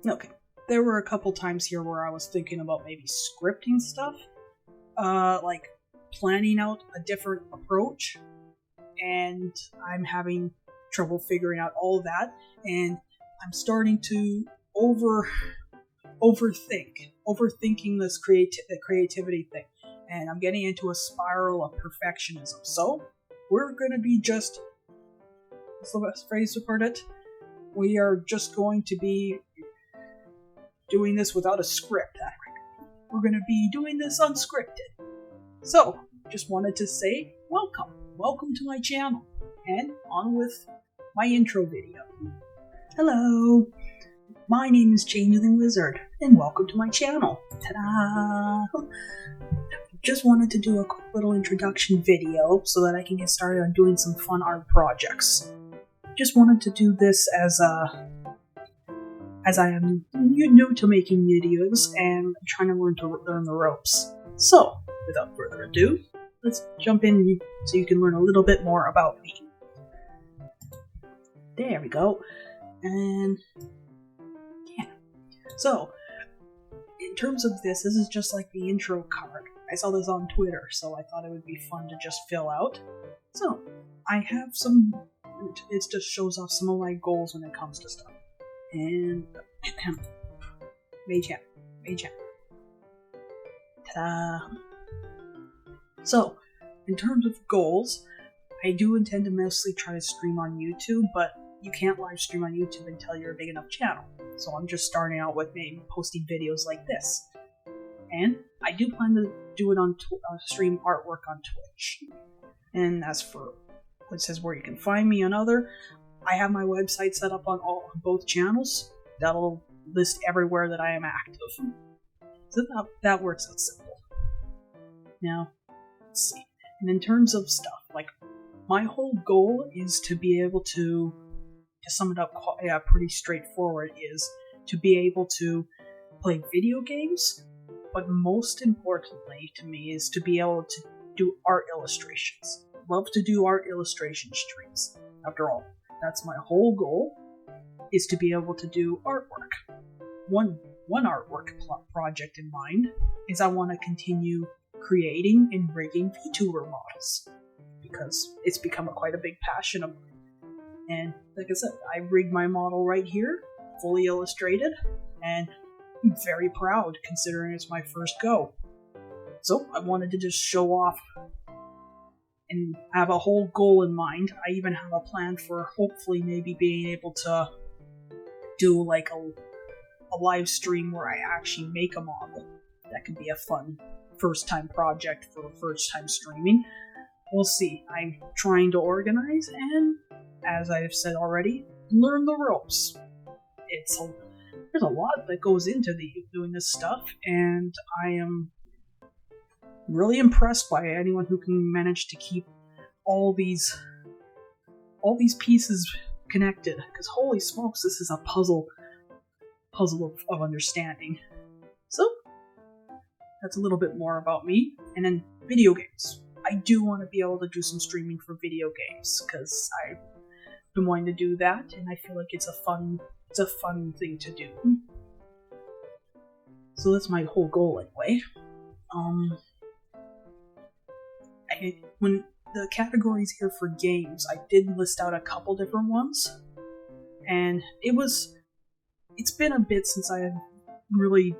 Okay. There were a couple times here where I was thinking about maybe scripting stuff, like planning out a different approach, and I'm having trouble figuring out all of that, and I'm starting to overthinking this creativity thing, and I'm getting into a spiral of perfectionism. So we're gonna be just, what's the best phrase to put it? We are just going to be doing this without a script. We're going to be doing this unscripted. So, just wanted to say welcome. Welcome to my channel. And on with my intro video. Hello. My name is Changeling Wizard, and welcome to my channel. Ta-da! Just wanted to do a quick little introduction video so that I can get started on doing some fun art projects. Just wanted to do this as I am new to making videos and I'm trying to learn the ropes. So, without further ado, let's jump in so you can learn a little bit more about me. There we go. And yeah. So, in terms of this is just like the intro card. I saw this on Twitter, so I thought it would be fun to just fill out. So, I have some, it just shows off some of my goals when it comes to stuff. And Matcha. Ta-da! So, in terms of goals, I do intend to mostly try to stream on YouTube, but you can't live stream on YouTube until you're a big enough channel. So I'm just starting out with maybe posting videos like this. And I do plan to do it on stream artwork on Twitch. And as for what says where you can find me on other, I have my website set up on both channels. That'll list everywhere that I am active. So that works out simple. Now, let's see. And in terms of stuff, like, my whole goal is to be able to sum it up pretty straightforward, is to be able to play video games, but most importantly to me is to be able to do art illustrations. Love to do art illustration streams, after all. That's my whole goal, is to be able to do artwork. One artwork project in mind is I want to continue creating and rigging Vtuber models, because it's become quite a big passion of mine. And like I said, I rigged my model right here, fully illustrated, and I'm very proud considering it's my first go. So I wanted to just show off and have a whole goal in mind. I even have a plan for hopefully maybe being able to do like a live stream where I actually make a model. That could be a fun first time project for first time streaming. We'll see. I'm trying to organize and, as I've said already, learn the ropes. There's a lot that goes into doing this stuff, and I am really impressed by anyone who can manage to keep all these pieces connected, because holy smokes, this is a puzzle of understanding. So that's a little bit more about me. And then video games. I do want to be able to do some streaming for video games, because I've been wanting to do that, and I feel like it's a fun thing to do. So that's my whole goal anyway. When the categories here for games, I did list out a couple different ones, and it's been a bit since I have really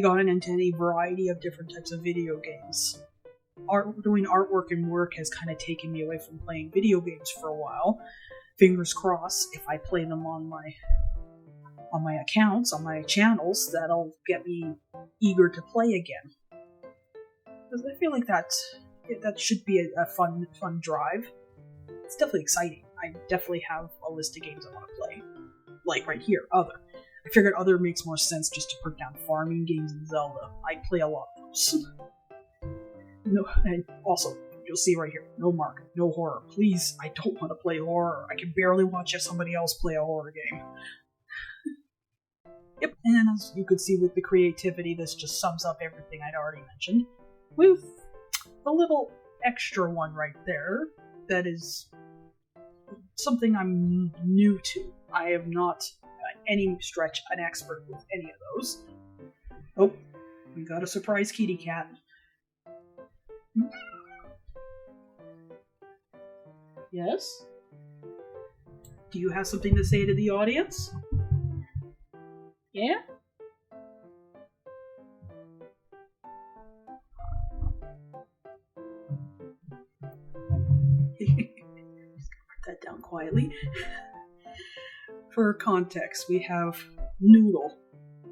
gotten into any variety of different types of video games. Doing artwork and work has kind of taken me away from playing video games for a while. Fingers crossed, if I play them on my accounts, on my channels, that'll get me eager to play again. Because I feel like that should be a fun drive. It's definitely exciting. I definitely have a list of games I want to play. Like right here, Other. I figured Other makes more sense just to put down farming games and Zelda. I play a lot of those. No, and also, you'll see right here, no mark, no horror. Please, I don't want to play horror. I can barely watch somebody else play a horror game. Yep, and then as you could see with the creativity, this just sums up everything I'd already mentioned, with a little extra one right there that is something I'm new to. I have not any stretch an expert with any of those. Oh, we got a surprise kitty cat. Yes? Do you have something to say to the audience? Yeah? Put that down quietly. For context, we have Noodle,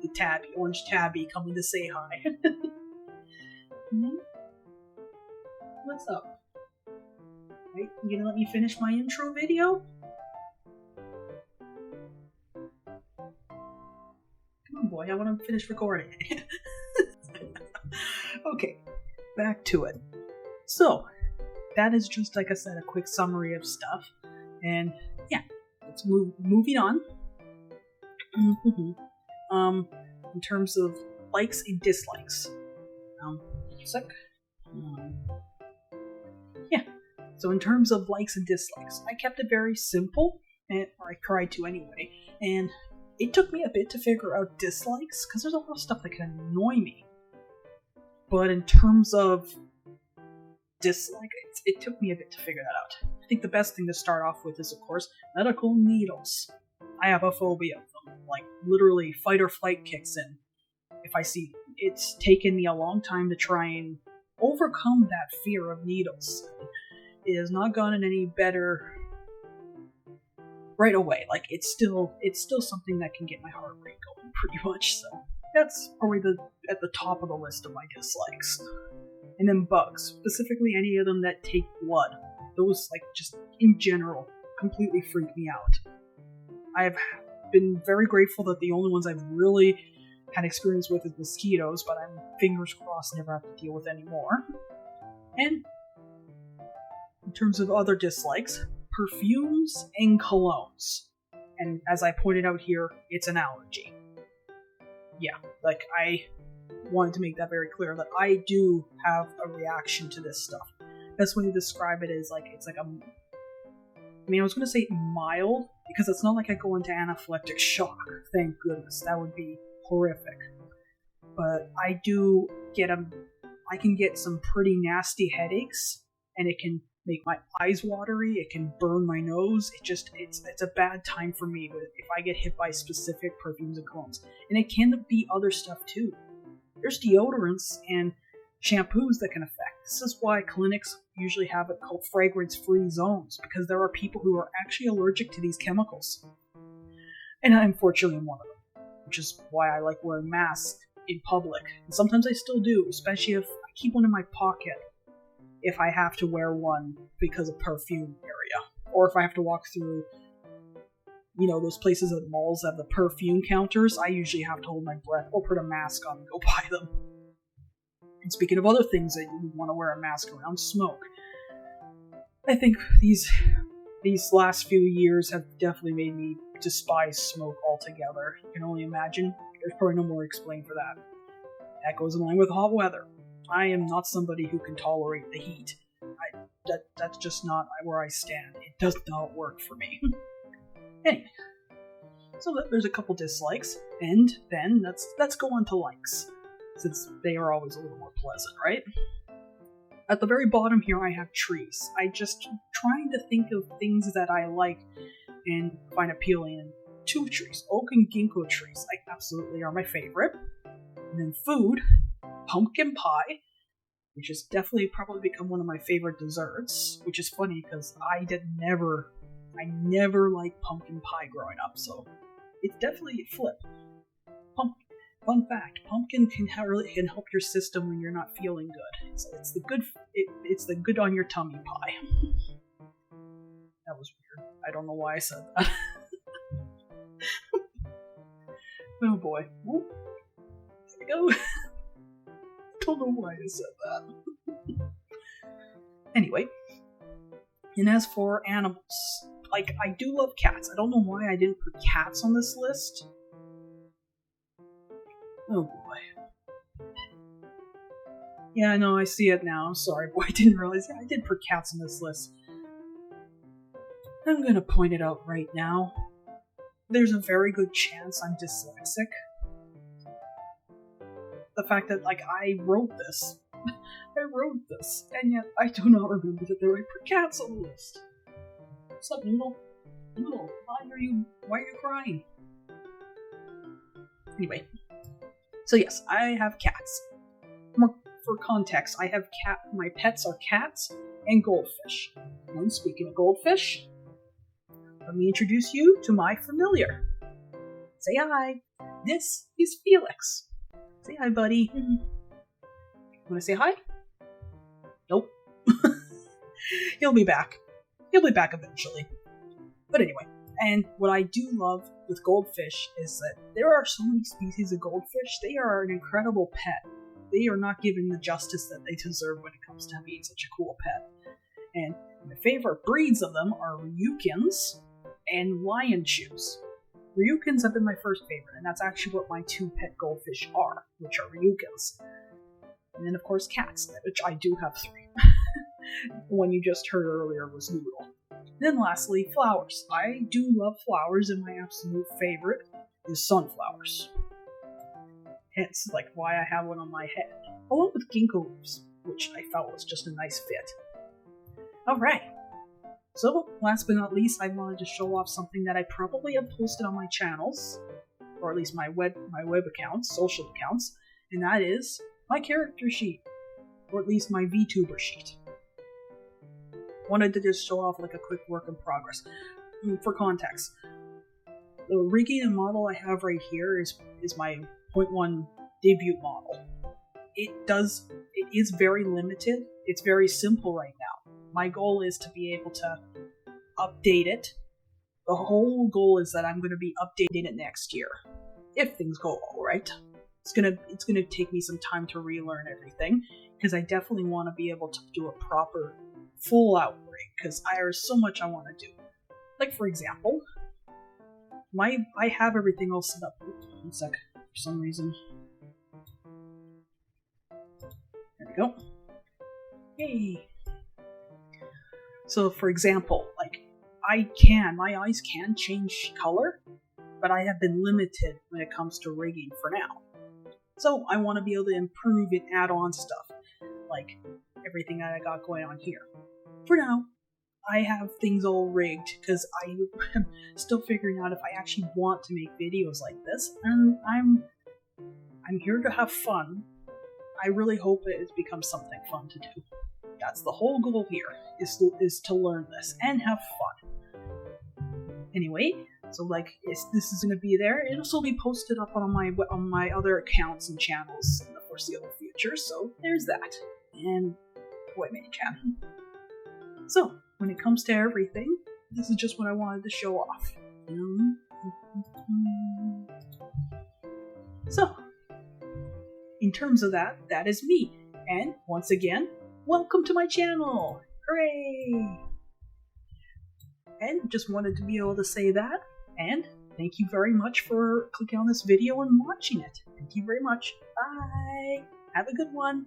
the tabby, orange tabby, coming to say hi. What's up? Right, you gonna let me finish my intro video? Come on, boy, I want to finish recording. Okay, back to it. So, that is just, like I said, a quick summary of stuff. And, yeah, let's moving on. In terms of likes and dislikes. Yeah, so in terms of likes and dislikes, I kept it very simple, or I tried to anyway, and it took me a bit to figure out dislikes, because there's a lot of stuff that can annoy me. But in terms of dislike, it took me a bit to figure that out. I think the best thing to start off with is, of course, medical needles. I have a phobia of them. Like, literally, fight or flight kicks in if I see them. It's taken me a long time to try and overcome that fear of needles. It has not gotten any better right away. Like, it's still something that can get my heart rate going pretty much, so that's probably at the top of the list of my dislikes. And then bugs, specifically any of them that take blood. Those, like, just in general, completely freak me out. I've been very grateful that the only ones I've really had experience with is mosquitoes, but I'm fingers crossed never have to deal with any more. And in terms of other dislikes, perfumes and colognes. And as I pointed out here, it's an allergy. Yeah, like, I wanted to make that very clear that I do have a reaction to this stuff. Best way to describe it is like, it's like I was going to say mild, because it's not like I go into anaphylactic shock, thank goodness, that would be horrific. But I do I can get some pretty nasty headaches, and it can make my eyes watery, it can burn my nose, it's a bad time for me if I get hit by specific perfumes and colognes. And it can be other stuff too. There's deodorants and shampoos that can affect. This is why clinics usually have it called fragrance-free zones, because there are people who are actually allergic to these chemicals. And I unfortunately am one of them, which is why I like wearing masks in public. And sometimes I still do, especially if I keep one in my pocket if I have to wear one because of perfume area. Or if I have to walk through, those places at malls that have the perfume counters, I usually have to hold my breath or put a mask on and go buy them. And speaking of other things that you want to wear a mask around, smoke. I think these last few years have definitely made me despise smoke altogether. You can only imagine. There's probably no more to explain for that. That goes in line with hot weather. I am not somebody who can tolerate the heat. That's just not where I stand. It does not work for me. Anyway, so there's a couple dislikes, and then let's go on to likes, since they are always a little more pleasant, right? At the very bottom here, I have trees. I just trying to think of things that I like and find appealing in 2 trees. Oak and ginkgo trees, absolutely are my favorite. And then food, pumpkin pie, which has definitely probably become one of my favorite desserts, which is funny because I never liked pumpkin pie growing up, so it's definitely a flip. Fun fact: pumpkin can help your system when you're not feeling good. It's the good on your tummy pie. That was weird. I don't know why I said that. Oh boy. There we go. Don't know why I said that. Anyway, and as for animals, like, I do love cats. I don't know why I didn't put cats on this list. Oh boy. Yeah, no, I see it now. Sorry, boy, I didn't realize. Yeah, I did put cats on this list. I'm gonna point it out right now. there's a very good chance I'm dyslexic. The fact that, like, I wrote this, and yet I do not remember that there were cats on the list. What's up, Noodle? Noodle, why are you crying? Anyway, so yes, I have cats. For context, I have my pets are cats and goldfish. And speaking of goldfish, let me introduce you to my familiar. Say hi. This is Felix. Say hi, buddy. Wanna say hi? Nope. He'll be back. He'll be back eventually. But anyway, and what I do love with goldfish is that there are so many species of goldfish. They are an incredible pet. They are not given the justice that they deserve when it comes to being such a cool pet. And my favorite breeds of them are Ryukins and lion chews. Ryukins have been my first favorite, and that's actually what my 2 pet goldfish are, which are Ryukins. And then, of course, cats, which I do have 3. The one you just heard earlier was Noodle. Then lastly, flowers. I do love flowers, and my absolute favorite is sunflowers. Hence, like, why I have one on my head, along with ginkgo leaves, which I felt was just a nice fit. Alright, so last but not least, I wanted to show off something that I probably have posted on my channels, or at least my web accounts, social accounts, and that is my character sheet, or at least my Vtuber sheet. Wanted to just show off like a quick work in progress. For context, the rigging and model I have right here is my 0.1 debut model. It is very limited. It's very simple right now. My goal is to be able to update it. The whole goal is that I'm going to be updating it next year, if things go all right. It's gonna take me some time to relearn everything, because I definitely want to be able to do a proper full out rig, because there's so much I want to do. Like, for example, I have everything all set up. One sec, for some reason. There we go. Yay! So, for example, like, my eyes can change color, but I have been limited when it comes to rigging for now. So, I want to be able to improve and add on stuff, like everything that I got going on here. For now, I have things all rigged, because I am still figuring out if I actually want to make videos like this, and I'm here to have fun. I really hope it becomes something fun to do. That's the whole goal here, is to learn this and have fun. Anyway, so like, this is going to be there. It'll also be posted up on my other accounts and channels in the foreseeable future, so there's that. And Boy Chan. So, when it comes to everything, this is just what I wanted to show off. So, in terms of that is me. And once again, welcome to my channel! Hooray! And just wanted to be able to say that, and thank you very much for clicking on this video and watching it. Thank you very much. Bye! Have a good one!